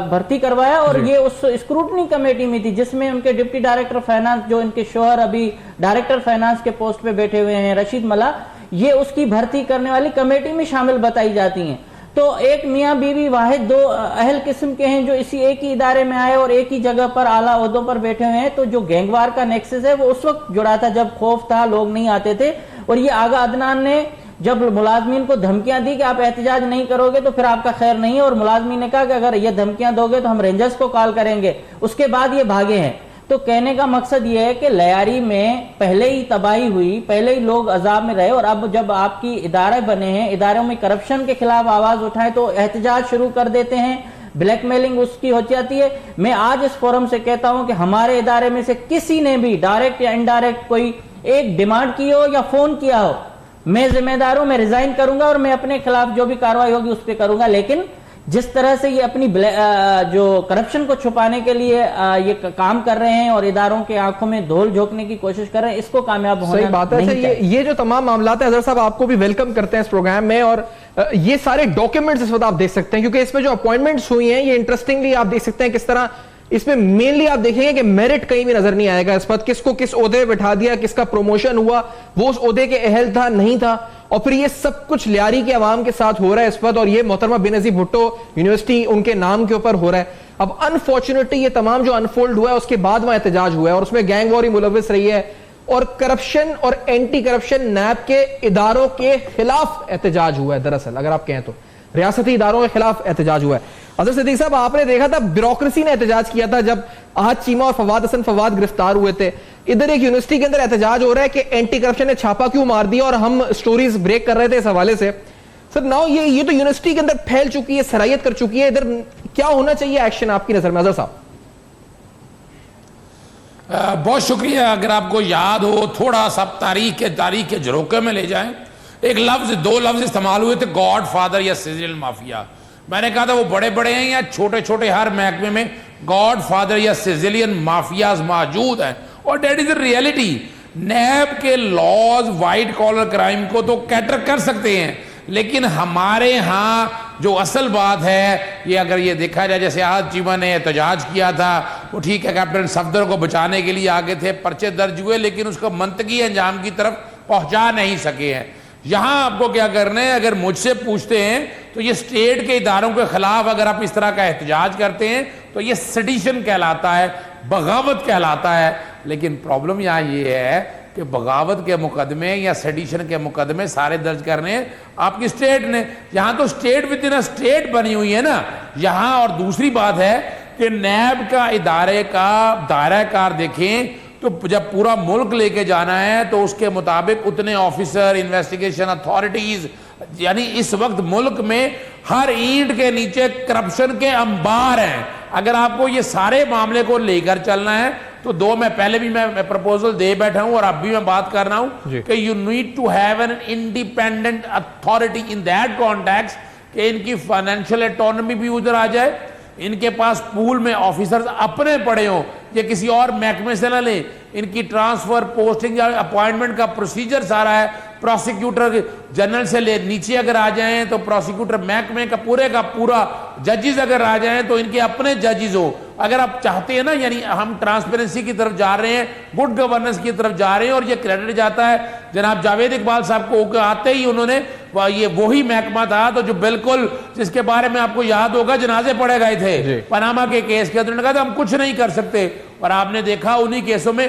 Speaker 5: بھرتی کروایا، اور یہ اس اسکروٹنی کمیٹی میں تھی جس میں ان کے ڈپٹی ڈائریکٹر فائنانس، جو ان کے شوہر ابھی ڈائریکٹر فائنانس کے پوسٹ پہ بیٹھے ہوئے ہیں رشید ملا، یہ اس کی بھرتی کرنے والی کمیٹی میں شامل بتائی جاتی ہیں۔ تو ایک میاں بیوی واحد دو اہل قسم کے ہیں جو اسی ایک ہی ادارے میں آئے اور ایک ہی جگہ پر اعلیٰ عہدوں پر بیٹھے ہوئے ہیں۔ تو جو گینگوار کا نیکسس ہے وہ اس وقت جڑا تھا جب خوف تھا، لوگ نہیں آتے تھے، اور یہ آغا عدنان نے جب ملازمین کو دھمکیاں دی کہ آپ احتجاج نہیں کرو گے تو پھر آپ کا خیر نہیں ہے، اور ملازمین نے کہا کہ اگر یہ دھمکیاں دو گے تو ہم رینجرز کو کال کریں گے، اس کے بعد یہ بھاگے ہیں۔ تو کہنے کا مقصد یہ ہے کہ لیاری میں پہلے ہی تباہی ہوئی، پہلے ہی لوگ عذاب میں رہے، اور اب جب آپ کی ادارے بنے ہیں، اداروں میں کرپشن کے خلاف آواز اٹھائے تو احتجاج شروع کر دیتے ہیں، بلیک میلنگ اس کی ہو جاتی ہے۔ میں آج اس فورم سے کہتا ہوں کہ ہمارے ادارے میں سے کسی نے بھی ڈائریکٹ یا انڈائریکٹ کوئی ایک ڈیمانڈ کی ہو یا فون کیا ہو، میں ذمہ دار ہوں، میں ریزائن کروں گا اور میں اپنے خلاف جو بھی کارروائی ہوگی اس پہ کروں گا۔ لیکن جس طرح سے یہ اپنی جو کرپشن کو چھپانے کے لیے یہ کام کر رہے ہیں اور اداروں کے آنکھوں میں دھول جھونکنے کی کوشش کر رہے ہیں، اس کو کامیاب ہونا
Speaker 2: صحیح بات ہے۔ یہ جو تمام معاملات ہیں، حضرت صاحب آپ کو بھی ویلکم کرتے ہیں اس پروگرام میں، اور یہ سارے ڈاکیومنٹس اس وقت آپ دیکھ سکتے ہیں، کیونکہ اس میں جو اپوائنٹمنٹس ہوئی ہیں یہ انٹرسٹنگلی آپ دیکھ سکتے ہیں کس طرح اس میں مینلی آپ دیکھیں گے کہ میرٹ کہیں بھی نظر نہیں آئے گا، اس پر کس کو کس عہدے بٹھا دیا، کس کا پروموشن ہوا، وہ اس عہدے کے اہل تھا نہیں تھا، اور پھر یہ سب کچھ لیاری کے عوام کے ساتھ ہو رہا ہے اس وقت، اور یہ محترمہ بینظیر بھٹو یونیورسٹی ان کے نام کے اوپر ہو رہا ہے۔ اب انفارچونیٹلی یہ تمام جو انفولڈ ہوا ہے اس کے بعد وہاں احتجاج ہوا ہے، اور اس میں گینگ وار ہی ملوث رہی ہے، اور کرپشن اور اینٹی کرپشن نیب کے اداروں کے خلاف احتجاج ہوا ہے۔ دراصل اگر آپ کہیں تو ریاستی اداروں کے خلاف احتجاج ہوا ہے۔ حضرت صدیق صاحب آپ نے دیکھا تھا بیوروکریسی نے احتجاج کیا تھا جب احد چیمہ اور فواد حسن فواد گرفتار ہوئے تھے، ادھر ایک یونیورسٹی کے اندر احتجاج ہو رہا ہے کہ اینٹی کرپشن نے چھاپا کیوں مار دیا، اور ہم سٹوریز بریک کر رہے تھے اس حوالے سے۔ سر ناؤ یہ تو یونیورسٹی کے اندر پھیل چکی ہے، سرایت کر چکی ہے، ادھر کیا ہونا چاہیے ایکشن آپ کی نظر میں حضرت صاحب؟
Speaker 7: بہت شکریہ۔ اگر آپ کو یاد ہو تھوڑا سا تاریخ کے جھروکے میں لے جائیں، ایک دو لفظ استعمال ہوئے تھے، گاڈ فادر یا سیزیلین مافیا۔ میں نے کہا تھا وہ بڑے بڑے ہیں یا چھوٹے چھوٹے، ہر محکمے میں گاڈ فادر یا سیزیلین مافیاز موجود ہیں، اور دیٹ از ریئلٹی۔ نیب کے لاز وائٹ کالر کرائم کو تو کیٹر کر سکتے ہیں، لیکن ہمارے ہاں جو اصل بات ہے یہ اگر یہ دیکھا جائے، جیسے احد چیمہ نے احتجاج کیا تھا، وہ ٹھیک ہے کیپٹن صفدر کو بچانے کے لیے آگے تھے، پرچے درج ہوئے، لیکن اس کو منطقی انجام کی طرف پہنچا نہیں سکے ہیں۔ یہاں آپ کو کیا کرنا ہے، اگر مجھ سے پوچھتے ہیں تو یہ اسٹیٹ کے اداروں کے خلاف اگر آپ اس طرح کا احتجاج کرتے ہیں تو یہ سیڈیشن کہلاتا ہے، بغاوت کہلاتا ہے۔ لیکن پرابلم یہاں یہ ہے کہ بغاوت کے مقدمے یا سیڈیشن کے مقدمے سارے درج کرنے آپ کی اسٹیٹ نے، یہاں تو اسٹیٹ ود ان اسٹیٹ بنی ہوئی ہے نا یہاں۔ اور دوسری بات ہے کہ نیب کا ادارے کا دائرہ کار دیکھیں تو جب پورا ملک لے کے جانا ہے تو اس کے مطابق اتنے آفیسر، انویسٹیگیشن اتھارٹیز، یعنی اس وقت ملک میں ہر اینٹ کے نیچے کرپشن کے انبار ہیں۔ اگر آپ کو یہ سارے معاملے کو لے کر چلنا ہے تو میں پہلے بھی میں پروپوزل دے بیٹھا ہوں اور اب بھی میں بات کر رہا ہوں کہ you need to have an independent authority in that context کہ ان کی فائنینشیل اٹانومی بھی ادھر آ جائے، ان کے پاس پول میں آفیسرز اپنے پڑے ہوں، یہ کسی اور محکمے سے نہ لیں، ان کی ٹرانسفر پوسٹنگ یا اپوائنٹمنٹ کا پروسیجر سارا ہے، پروسیکیوٹر جنرل سے لے نیچے اگر آ جائیں تو پروسیکیوٹر محکمے کا پورا ججز اگر آ جائیں تو ان کے اپنے ججز ہو، اگر آپ چاہتے ہیں نا یعنی ہم ٹرانسپیرنسی کی طرف جا رہے ہیں, گڈ گورننس کی طرف جا رہے ہیں, اور یہ کریڈٹ جاتا ہے جناب جاوید اقبال صاحب کو آتے ہی انہوں نے یہ وہی محکمہ تھا تو جو بالکل جس کے بارے میں آپ کو یاد ہوگا جنازے پڑے گئے تھے پاناما کے کیس کے, انہوں نے کہا تھا ہم کچھ نہیں کر سکتے, اور آپ نے دیکھا انہی کیسوں میں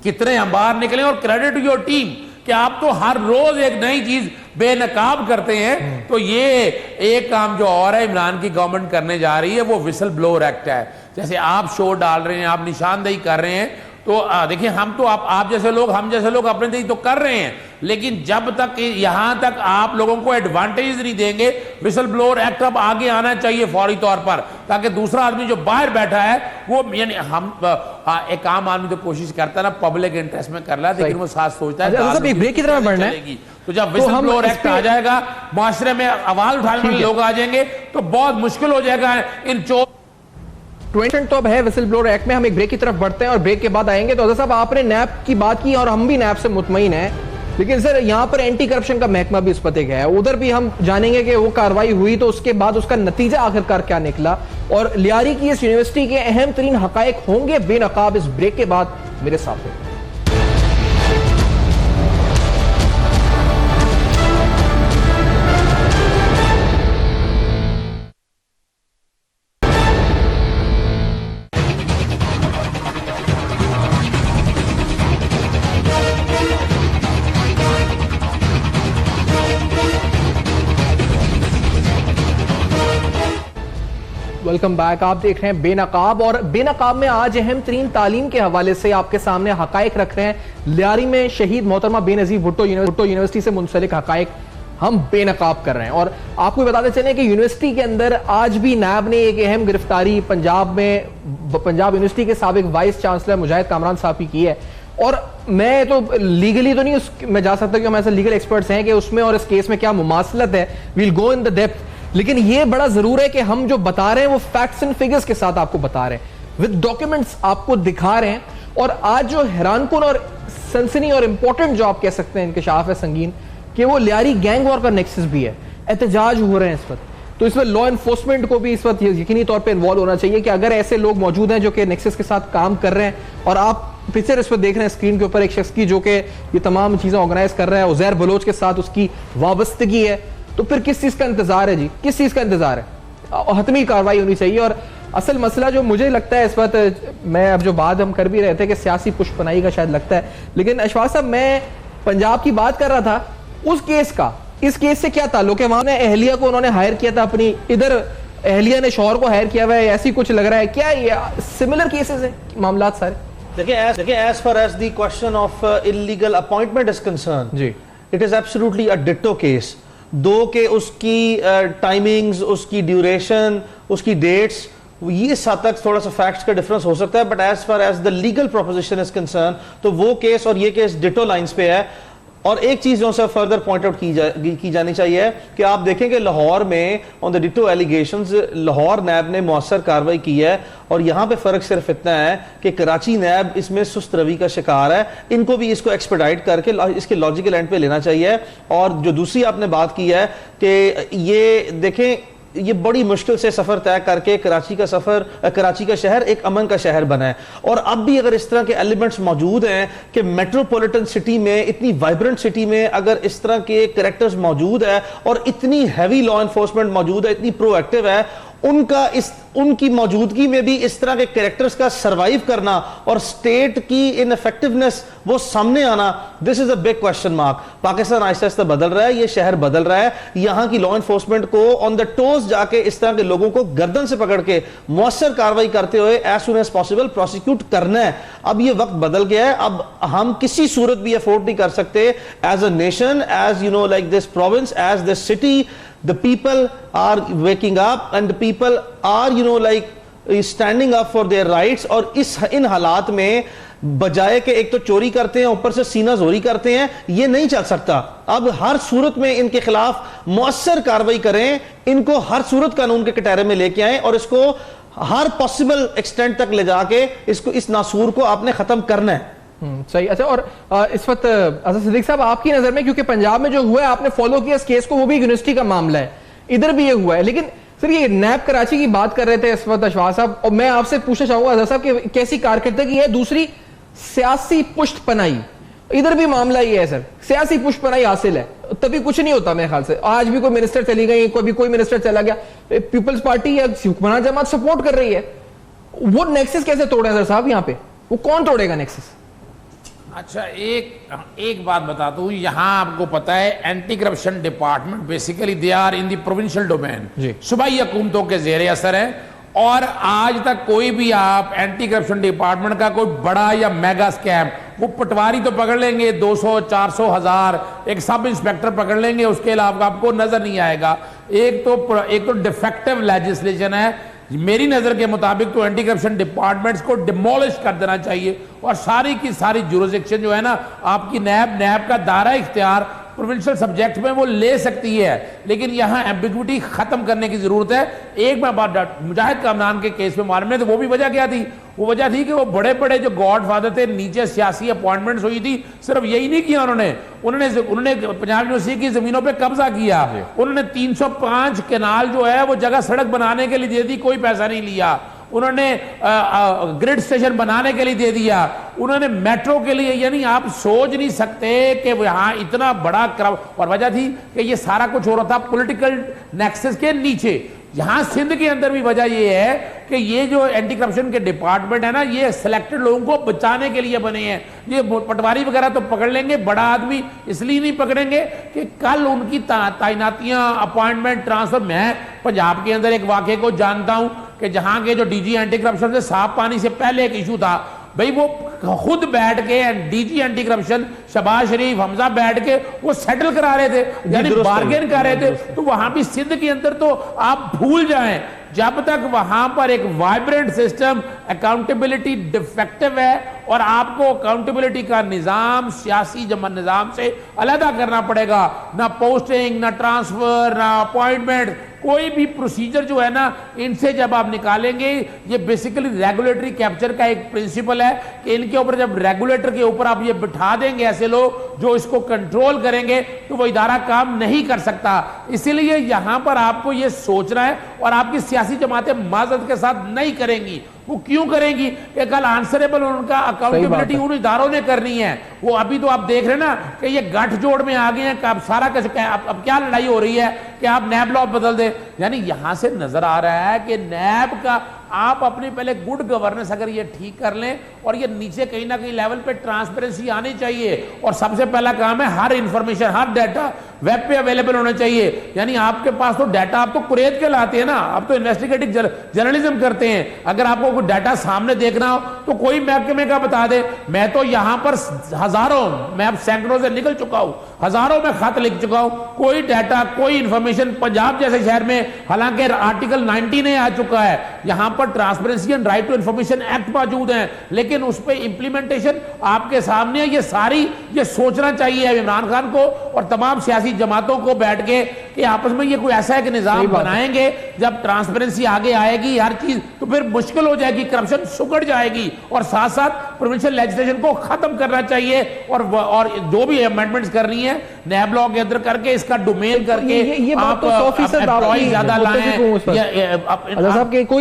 Speaker 7: کتنے ہم باہر نکلے. اور کریڈٹ ٹو یور ٹیم کہ آپ تو ہر روز ایک نئی چیز بے نقاب کرتے ہیں. تو یہ ایک کام جو اور ہے عمران کی گورنمنٹ کرنے جا رہی ہے وہ وسل بلور ایکٹ ہے. جیسے آپ شور ڈال رہے ہیں, آپ نشاندہی کر رہے ہیں, تو دیکھیں ہم تو آپ جیسے لوگ, ہم جیسے لوگ اپنے دہی تو کر رہے ہیں, لیکن جب تک یہاں تک آپ لوگوں کو ایڈوانٹیج نہیں دیں گے, وسل بلور ایکٹ اب آگے آنا چاہیے فوری طور پر, تاکہ دوسرا آدمی جو باہر بیٹھا ہے وہ یعنی ہم ایک عام آدمی تو کوشش کرتا ہے نا پبلک انٹرسٹ میں کر رہا ہے, لیکن وہ ساتھ سوچتا ہے
Speaker 2: بریک کی طرف بڑھنا ہے.
Speaker 7: تو جب وسل بلور ایکٹ آ جائے گا, معاشرے میں آواز اٹھانے والے لوگ آ جائیں گے, تو بہت مشکل ہو جائے گا ان
Speaker 2: 20 تو اب ہے وسل بلور ایکٹ میں. ہم ایک بریک کی طرف بڑھتے ہیں اور بریک کے بعد آئیں گے. تو حضرت صاحب آپ نے نیب کی بات کی اور ہم بھی نیب سے مطمئن ہیں, لیکن سر یہاں پر اینٹی کرپشن کا محکمہ بھی اس پتے گیا ہے, ادھر بھی ہم جانیں گے کہ وہ کاروائی ہوئی تو اس کے بعد اس کا نتیجہ آخرکار کیا نکلا, اور لیاری کی اس یونیورسٹی کے اہم ترین حقائق ہوں گے بے نقاب. اس بریک کے بعد میرے ساتھ ہیں. Welcome back. آپ دیکھ رہے ہیں بے نقاب, اور بے نقاب میں آج اہم ترین تعلیم کے حوالے سے آپ کے سامنے حقائق رکھ رہے ہیں. لیاری میں شہید محترمہ بے نظیر بھٹو یونیورسٹی سے منسلک حقائق ہم بے نقاب کر رہے ہیں. اور آپ کو بتاتے چلیں کہ یونیورسٹی کے اندر آج بھی نیب نے ایک اہم گرفتاری پنجاب یونیورسٹی کے سابق وائس چانسلر مجاہد کامران صاحب کی ہے. اور میں تو لیگلی تو نہیں میں جا سکتا کہ ہم ایسے لیگل ایکسپرٹس ہیں کہ اس میں اور اس کیس میں کیا مماثلت ہے, well go in the depth, لیکن یہ بڑا ضرور ہے کہ ہم جو بتا رہے ہیں وہ فیکٹس اینڈ فگرز کے ساتھ آپ کو بتا رہے ہیں, ود ڈاکیومنٹس آپ کو دکھا رہے ہیں. اور آج جو حیران کن اور سنسنی اور امپورٹنٹ جو آپ کہہ سکتے ہیں انکشاف ہے سنگین, کہ وہ لیاری گینگ وار کا نیکسس بھی ہے. احتجاج ہو رہے ہیں اس وقت, تو اس وقت لا انفورسمنٹ کو بھی اس وقت یقینی طور پہ انوالو ہونا چاہیے کہ اگر ایسے لوگ موجود ہیں جو کہ نیکسس کے ساتھ کام کر رہے ہیں, اور آپ پکچر اس وقت دیکھ رہے ہیں اسکرین کے اوپر ایک شخص کی جو کہ یہ تمام چیزیں آرگنائز کر رہا ہے, عزیر بلوچ کے ساتھ اس کی وابستگی ہے, تو پھر کس چیز کا انتظار ہے جی, کس چیز کا انتظار ہے؟ حتمی کاروائی ہونی چاہیے. اور اصل مسئلہ جو مجھے لگتا ہے اس وقت, میں اب جو بات ہم کر بھی رہے تھے کہ سیاسی پشت پناہی کا شاید لگتا ہے, لیکن اشفاق صاحب میں پنجاب کی بات کر رہا تھا, اس کیس کا اس کیس سے کیا تعلق ہے؟ وہاں نے اہلیہ کو انہوں نے ہائر کیا تھا اپنی, ادھر اہلیہ نے شوہر کو ہائر کیا ہوا ہے, ایسی کچھ لگ رہا ہے کیا یہ سملر کیسز ہیں معاملات سارے؟
Speaker 6: دیکھیں as far as the question of illegal appointment is concerned,
Speaker 2: G
Speaker 6: it is absolutely a ditto case. دو کہ اس کی ٹائمنگز, اس کی ڈیوریشن, اس کی ڈیٹس, یہ حد تک تھوڑا سا فیکٹس کا ڈفرنس ہو سکتا ہے, but as far as the legal proposition is concern تو وہ کیس اور یہ کیس ڈٹو لائنز پہ ہے. اور ایک چیز جو سے فردر پوائنٹ آؤٹ کی جانی چاہیے کہ آپ دیکھیں کہ لاہور میں آن دا ڈٹو ایلیگیشنز لاہور نیب نے مؤثر کارروائی کی ہے, اور یہاں پہ فرق صرف اتنا ہے کہ کراچی نیب اس میں سست روی کا شکار ہے. ان کو بھی اس کو ایکسپیڈائٹ کر کے اس کے لاجیکل اینڈ پہ لینا چاہیے. اور جو دوسری آپ نے بات کی ہے کہ یہ دیکھیں یہ بڑی مشکل سے سفر طے کر کے کراچی کا شہر ایک امن کا شہر بنا ہے, اور اب بھی اگر اس طرح کے ایلیمنٹس موجود ہیں کہ میٹروپولیٹن سٹی میں, اتنی وائبرنٹ سٹی میں اگر اس طرح کے کریکٹرز موجود ہے اور اتنی ہیوی لا انفورسمنٹ موجود ہے, اتنی پرو ایکٹیو ہے, ان کی موجودگی میں بھی اس طرح کے کریکٹرز کا سروائیو کرنا اور سٹیٹ کی ان افیکٹونیس وہ سامنے آنا, this is a big question mark. Pakistan آہستہ آہستہ بدل رہا ہے, یہ شہر بدل رہا ہے, یہاں کی لا انفورسمنٹ کو آن دا ٹوز جا کے اس طرح کے لوگوں کو گردن سے پکڑ کے مؤثر کارروائی کرتے ہوئے as soon as possible prosecute کرنا ہے. اب یہ وقت بدل گیا ہے, اب ہم کسی صورت بھی افورڈ نہیں کر سکتے as a nation, as you know like this province, as this city. The people are waking up and the people are standing up for their rights. اور ان حالات میں بجائے کہ ایک تو چوری کرتے ہیں اوپر سے سینہ زوری کرتے ہیں, یہ نہیں چل سکتا. اب ہر صورت میں ان کے خلاف مؤثر کارروائی کریں, ان کو ہر صورت قانون کے کٹہرے میں لے کے آئیں, اور اس کو ہر پاسبل ایکسٹینٹ تک لے جا کے اس ناسور کو آپ نے ختم کرنا ہے.
Speaker 2: صحیح. اچھا, اور اس وقت حضرت صدیق صاحب آپ کی نظر میں, کیونکہ پنجاب میں جو ہوا ہے آپ نے فالو کیا اس کیس کو, وہ بھی یونیورسٹی کا معاملہ ہے, ادھر بھی یہ ہوا ہے, لیکن سر یہ نیب کراچی کی بات کر رہے تھے اس وقت اشفاق صاحب, اور میں آپ سے پوچھنا چاہوں گا اظہر صاحب کہ کیسی کارکردگی ہے. دوسری سیاسی پشت پناہی, ادھر بھی معاملہ یہ ہے سر, سیاسی پشت پناہی حاصل ہے تبھی کچھ نہیں ہوتا میرے خیال سے. آج بھی کوئی منسٹر چلی گئی, کوئی منسٹر چلا گیا, پیپلز پارٹی یا حکمران جماعت سپورٹ کر رہی ہے, وہ نیکسس کیسے توڑے سر صاحب یہاں پہ, وہ کون توڑے گا نیکسس؟
Speaker 7: اچھا ایک بات بتاتا ہوں, یہاں آپ کو پتا ہے anti corruption department basically they are in the provincial domain, صوبائی حکومتوں کے زیر اثر ہے, اور آج تک کوئی بھی آپ اینٹی کرپشن ڈپارٹمنٹ کا کوئی بڑا یا میگا سکیم, وہ پٹواری تو پکڑ لیں گے 200 400 ہزار, ایک سب انسپیکٹر پکڑ لیں گے, اس کے علاوہ آپ کو نظر نہیں آئے گا. ایک تو ڈیفیکٹیو لیجسلیشن ہے, میری نظر کے مطابق تو اینٹی کرپشن ڈپارٹمنٹس کو ڈیمولش کر دینا چاہیے, اور ساری کی ساری جورسڈکشن جو ہے نا آپ کی نیب کا دائرہ اختیار پروونشل سبجیکٹ میں وہ لے سکتی ہے, لیکن یہاں ایمبیگوٹی ختم کرنے کی ضرورت ہے. ایک میں بات مجاہد کامران کے کیس میں معلوم ہے, تو وہ بھی وجہ کیا تھی, وہ وجہ تھی کہ وہ بڑے بڑے جو گاڈ فادر تھے, نیچے سیاسی اپوائنٹمنٹس ہوئی تھی, صرف یہی نہیں کیا انہوں نے پنجاب یونیورسٹی کی زمینوں پہ قبضہ کیا, انہوں نے 305 کینال جو ہے وہ جگہ سڑک بنانے کے لیے دے دی, کوئی پیسہ نہیں لیا, انہوں نے گریڈ سٹیشن بنانے کے لیے دے دیا, انہوں نے میٹرو کے لیے, یعنی آپ سوچ نہیں سکتے کہ یہاں اتنا بڑا اور وجہ تھی کہ یہ سارا کچھ ہو رہا تھا پولیٹیکل نیکسس کے نیچے. یہاں سندھ کے اندر بھی وجہ یہ ہے کہ یہ جو اینٹی کرپشن کے ڈپارٹمنٹ ہے نا, یہ سلیکٹڈ لوگوں کو بچانے کے لیے بنے ہیں. یہ پٹواری وغیرہ تو پکڑ لیں گے, بڑا آدمی اس لیے نہیں پکڑیں گے کہ کل ان کی تعیناتیاں, اپوائنٹمنٹ, ٹرانسفر. میں پنجاب کے اندر ایک واقعے کو جانتا ہوں کہ جہاں کے جو ڈی جی اینٹی کرپشن سے صاف پانی سے پہلے ایک ایشو تھا, بھئی وہ خود بیٹھ کے D G anti corruption Shahbaz Sharif, Hamza بیٹھ کے وہ سیٹل کرا رہے تھے, یعنی بارگین کر رہے تھے. تو وہاں بھی سندھ کے اندر تو آپ بھول جائیں, جب تک وہاں پر ایک وائبرنٹ سسٹم, اکاؤنٹیبلٹی ڈیفیکٹیو ہے, اور آپ کو اکاؤنٹیبلٹی کا نظام سیاسی نظام سے علیحدہ کرنا پڑے گا. نہ پوسٹنگ, نہ ٹرانسفر, نہ اپوائنٹمنٹ, کوئی بھی پروسیجر جو ہے نا ان سے جب آپ نکالیں گے, یہ بیسیکلی ریگولیٹری کیپچر کا ایک پرنسپل ہے کہ ان کے اوپر جب ریگولیٹر کے اوپر آپ یہ بٹھا دیں گے ایسے لوگ جو اس کو کنٹرول کریں گے, تو وہ ادارہ کام نہیں کر سکتا. اسی لیے یہاں پر آپ کو یہ سوچنا ہے, اور آپ کی سیاسی جماعتیں معذرت کے ساتھ نہیں کریں گی. وہ کیوں کریں گی کہ کل آنسریبل ان کا اکاؤنٹیبلٹی ان اداروں نے کرنی ہے. وہ ابھی تو آپ دیکھ رہے ہیں نا کہ یہ گٹھ جوڑ میں آ گئے ہیں, کہ اب سارا اب کیا لڑائی ہو رہی ہے کہ آپ نیب لا بدل دیں. یعنی یہاں سے نظر آ رہا ہے کہ نیب کا آپ اپنی پہلے گڈ گورننس اگر یہ ٹھیک کر لیں, اور یہ نیچے کہیں نہ کہیں لیول پہ ٹرانسپیرنسی آنی چاہیے, اور سب سے پہلا کام ہے ہر انفارمیشن, ہر ڈیٹا ویب پہ اویلیبل ہونا چاہیے. یعنی آپ کے پاس تو ڈیٹا آپ تو قریت کے لاتے ہیں نا, آپ تو انویسٹیگیٹنگ جرنلزم کرتے ہیں. اگر آپ کو کوئی ڈیٹا سامنے دیکھنا ہو تو کوئی محکمے کا بتا دے. میں تو یہاں پر ہزاروں, میں اب سینکڑوں سے نکل چکا ہوں, ہزاروں میں خط لکھ چکا ہوں, کوئی ڈیٹا, کوئی انفارمیشن پنجاب جیسے شہر میں, حالانکہ آرٹیکل 19 آ چکا ہے, یہاں پر transparency and right to information act موجود ہیں, لیکن اس پہ امپلیمنٹیشن آپ کے سامنے ہے. یہ سوچنا چاہیے عمران خان کو اور تمام سیاسی جماعتوں کو بیٹھ کے کہ آپس میں یہ کوئی ایسا ایک نظام بنائیں گے, جب ٹرانسپیرنسی آگے آئے گی ہر چیز, تو پھر مشکل ہو جائے گی, کرپشن سکڑ جائے گی. اور ساتھ ساتھ پروونشل لیجسلیشن کو ختم کرنا چاہیے, اور جو بھی امینڈمنٹس کرنی ہے نیب لا کے اندر کر کے, اس کا ڈومین کر کے آپ امپلائی زیادہ لائیں.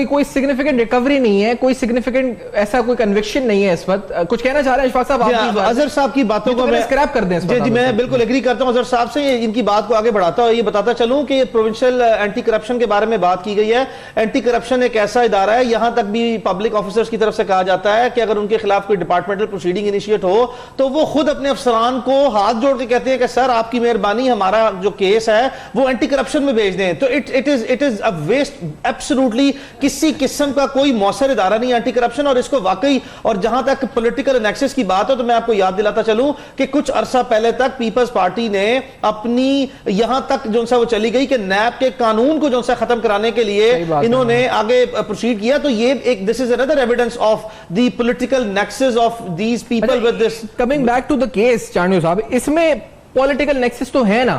Speaker 2: کوئی سگنیفیکنٹ ریکوری نہیں ہے, کوئی سگنیفیکنٹ ایسا کوئی کنوکشن نہیں ہے اس وقت. کچھ کہنا چاہ رہے ہیں اشفاق صاحب؟
Speaker 6: اظہر صاحب کی باتوں کو میں اسکریپ کر دیں. جی میں بالکل ایگری کرتا ہوں اظہر صاحب سے. ان کی بات کو آگے بڑھاتا ہوں, یہ بتاتا چلوں کہ پروونشل اینٹی کرپشن کے بارے میں بات کی گئی ہے. اینٹی کرپشن ایک ایسا ادارہ ہے, یہاں تک بھی پبلک آفیسرز کی طرف سے کہا جاتا ہے کہ اگر ان کے خلاف کوئی ڈپارٹمنٹل پروسیڈنگ انیشیٹ ہو تو وہ خود اپنے افسران کو ہاتھ جوڑ کے کہتے ہیں کہ سر آپ کی مہربانی, ہمارا جو کیس ہے وہ اینٹی کرپشن میں بھیج دیں. تو it is a waste, absolutely کسی قسم کا کوئی مؤثر ادارہ نہیں اینٹی کرپشن. اور اس کو واقعی, اور جہاں تک پولیٹیکل نیکسس کی بات ہے تو میں آپ کو یاد دلاتا چلوں کہ کچھ عرصہ پہلے تک پیپلز پارٹی نے اپنی یہاں تک جو وہ چلی گئی کہ نیب کے قانون کو جو ختم کرانے کے لیے انہوں نے آگے پروسیڈ کیا. تو یہ ایک this is another evidence of the political nexus of these people with this.
Speaker 2: Coming back to the case Chandio صاحب, اس میں پولیٹیکل نیکسس تو ہے نا,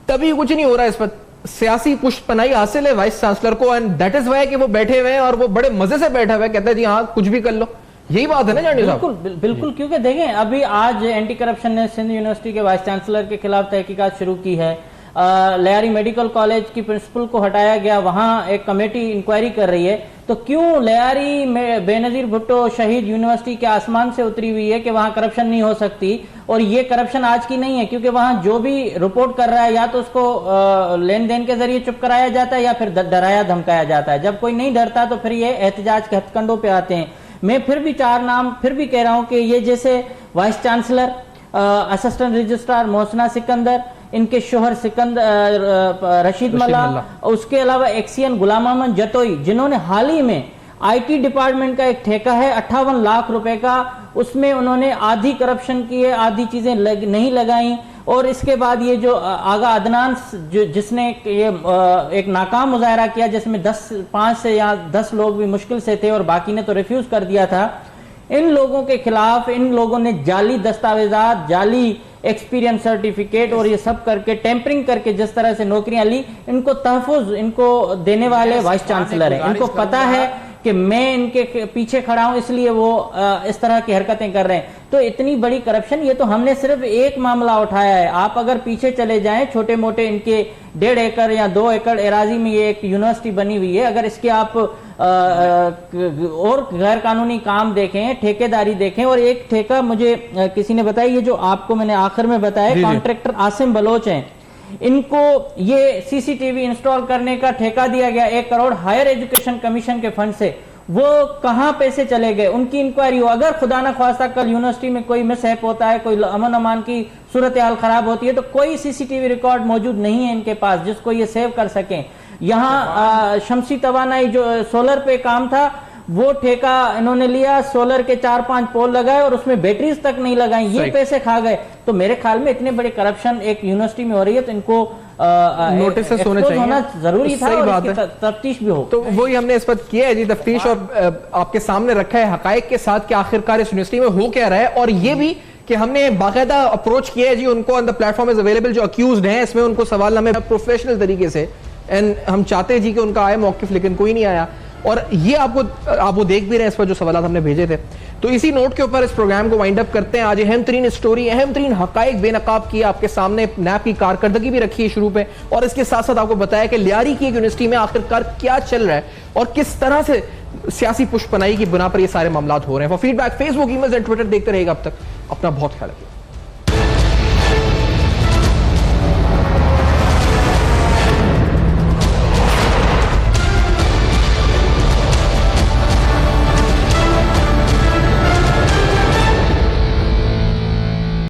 Speaker 2: تبھی کچھ نہیں ہو رہا ہے. اس وقت سیاسی پشت پناہی حاصل ہے وائس چانسلر کو, اینڈ دیٹ از وائی کہ وہ بیٹھے ہوئے ہیں اور وہ بڑے مزے سے بیٹھا ہوا ہے, کہتا ہے جی ہاں کچھ بھی کر لو. یہی بات ہے نا چانڈیو صاحب؟
Speaker 5: بالکل, کیونکہ دیکھیں ابھی آج اینٹی کرپشن نے سندھ یونیورسٹی کے وائس چانسلر کے خلاف تحقیقات شروع کی ہے. لیاری میڈیکل کالج کی پرنسپل کو ہٹایا گیا, وہاں ایک کمیٹی انکوائری کر رہی ہے, تو کیوں لیاری میں بے نظیر بھٹو شہید یونیورسٹی کے آسمان سے اتری ہوئی ہے کہ وہاں کرپشن نہیں ہو سکتی؟ اور یہ کرپشن آج کی نہیں ہے, کیونکہ وہاں جو بھی رپورٹ کر رہا ہے یا تو اس کو لین دین کے ذریعے چپ کرایا جاتا ہے یا پھر ڈرایا دھمکایا جاتا ہے. جب کوئی نہیں ڈرتا تو پھر یہ احتجاج کے ہتھ کنڈوں پہ آتے ہیں. میں پھر بھی 4 نام پھر بھی کہہ رہا ہوں کہ یہ جیسے vice chancellor, assistant registrar Mohsina Sikandar, ان کے شوہر رشید ملا, اس کے علاوہ ایکسین غلام احمد جتوئی, جنہوں نے حال ہی میں آئی ٹی ڈپارٹمنٹ کا ایک ٹھیکہ ہے 58 لاکھ روپے کا, اس میں انہوں نے آدھی کرپشن کی ہے, آدھی چیزیں نہیں لگائیں. اور اس کے بعد یہ جو آغا عدنان جس نے یہ ایک ناکام مظاہرہ کیا جس میں 5 سے یا 10 لوگ بھی مشکل سے تھے اور باقی نے تو ریفیوز کر دیا تھا, ان لوگوں کے خلاف ان لوگوں نے جعلی دستاویزات, جعلی ایکسپیرینس سرٹیفکیٹ اور یہ سب کر کے ٹیمپرنگ کر کے جس طرح سے نوکریاں لی, ان کو تحفظ ان کو دینے والے وائس چانسلر ہیں. ان کو پتا ہے کہ میں ان کے پیچھے کھڑا ہوں, اس لیے وہ اس طرح کی حرکتیں کر رہے ہیں. تو اتنی بڑی کرپشن, یہ تو ہم نے صرف ایک معاملہ اٹھایا ہے. آپ اگر پیچھے چلے جائیں, چھوٹے موٹے ان کے 1.5 ایکڑ یا 2 ایکڑ اراضی میں یہ ایک یونیورسٹی بنی ہوئی ہے, اگر اس کے آپ اور غیر قانونی کام دیکھیں, ٹھیکیداری دیکھیں. اور ایک ٹھیکہ مجھے کسی نے بتایا, یہ جو آپ کو میں نے آخر میں بتایا, کانٹریکٹر عاصم بلوچ ہیں, ان کو یہ سی سی ٹی وی انسٹال کرنے کا ٹھیکہ دیا گیا 1 کروڑ ہائر ایجوکیشن کمیشن کے فنڈ سے. وہ کہاں پیسے چلے گئے, ان کی انکوائری ہو. اگر خدا نہ خواستہ کل یونیورسٹی میں کوئی مس ہیپ ہوتا ہے, کوئی امن امان کی صورتحال خراب ہوتی ہے, تو کوئی سی سی ٹی وی ریکارڈ موجود نہیں ہے ان کے پاس جس کو یہ سیو کر سکیں. یہاں شمسی توانائی جو سولر پہ کام تھا, وہ ٹھیکہ انہوں نے لیا, سولر کے 4-5 پول لگائے اور اس میں بیٹریز تک نہیں لگائیں, یہ پیسے کھا گئے. تو میرے خیال میں اتنے بڑے کرپشن ایک یونیورسٹی میں ہو رہی ہے, تو ان کو
Speaker 2: نوٹسز ہونے چاہیے,
Speaker 5: ہونا ضروری تھا, اور اس کی تفتیش بھی ہو.
Speaker 2: تو وہی ہم نے اس وقت کیا ہے جی, تفتیش, اور آپ کے سامنے رکھا ہے حقائق کے ساتھ کہ آخرکار اس یونیورسٹی میں ہو کیا رہا ہے. اور یہ بھی کہ ہم نے باقاعدہ اپروچ کیا ہے جی ان کو, on the platform is available, جو اکیوزڈ ہیں اس میں ان کو سوال نامے پروفیشنل طریقے سے, ہم چاہتے ہیں جی کہ ان کا آئے موقف, لیکن کوئی نہیں آیا. اور یہ آپ وہ دیکھ بھی رہے ہیں اس پر جو سوالات ہم نے بھیجے تھے. تو اسی نوٹ کے اوپر اس پروگرام کو وائنڈ اپ کرتے ہیں. آج اہم ترین سٹوری, اہم ترین حقائق بے نقاب کیا آپ کے سامنے, نیب کی کارکردگی بھی رکھی ہے شروع پہ, اور اس کے ساتھ ساتھ آپ کو بتایا کہ لیاری کی ایک یونیورسٹی میں آخرکار کیا چل رہا ہے اور کس طرح سے سیاسی پشت پناہی کی بنا پر یہ سارے معاملات ہو رہے ہیں. For feedback Facebook, email and Twitter دیکھتے رہے گا. اب تک اپنا بہت خیال رکھیے.